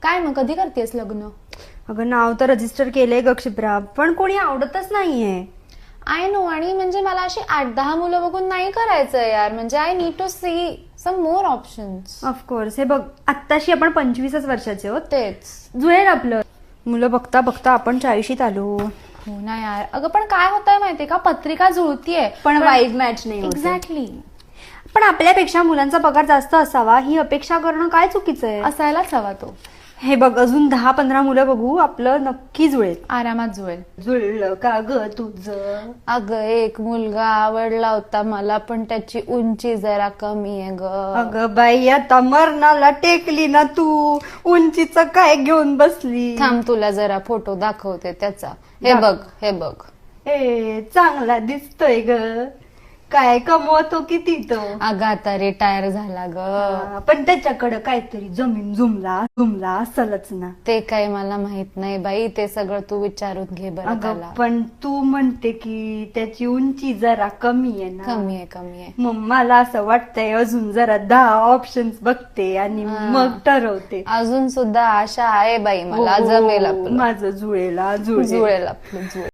काय मग कधी करतेस लग्न? अगं नाव तर रजिस्टर केलंय ग क्षिप्रा, पण कोणी आवडतच नाहीये. आय नो, आणि म्हणजे मला अशी 8-10 मुलं बघून नाही करायचं यार. म्हणजे I need to see some more options. Of course. हे बघ, आत्ताशी आपण 25च वर्षाचे आहोत. तेच. जुळेल आपलं. मुलं बघता बघता आपण 40शीत आलो. हो ना यार. अगं पण काय होतंय माहितीये का, पत्रिका जुळतीये पण वाईब मॅच नाही होते. एक्झॅक्टली. पण आपल्यापेक्षा मुलांचा पगार जास्त असावा ही अपेक्षा करणं काय चुकीचं आहे? असायलाच हवा तो. हे बघ, अजून 10-15 मुलं बघू, आपलं नक्की जुळेल. आरामात जुळेल. जुळलं का ग तुझं? अगं एक मुलगा आवडला होता मला, पण त्याची उंची जरा कमी आहे ग. अगं बाई, आता मरणाला टेकली ना तू. उंचीचं काय घेऊन बसली? थांब, तुला जरा फोटो दाखवते त्याचा. हे बघ, हे बघ. ए, चांगला दिसतोय ग. काय कमवतो किती तो? अगं आता रिटायर झाला ग. पण त्याच्याकडे काहीतरी जमीन जुमला असलच ना. ते काही मला माहित नाही बाई, ते सगळं तू विचारून घे बरं अगं त्याला. पण तू म्हणते की त्याची उंची जरा कमी आहे ना. कमी आहे, कमी आहे. मग मला असं वाटतंय अजून जरा 10 ऑप्शन्स बघते आणि मग ठरवते. अजून सुद्धा आशा आहे बाई मला. हो, जमेल आपलं. माझं जुळेल जुळेल आपलं, जुळेल.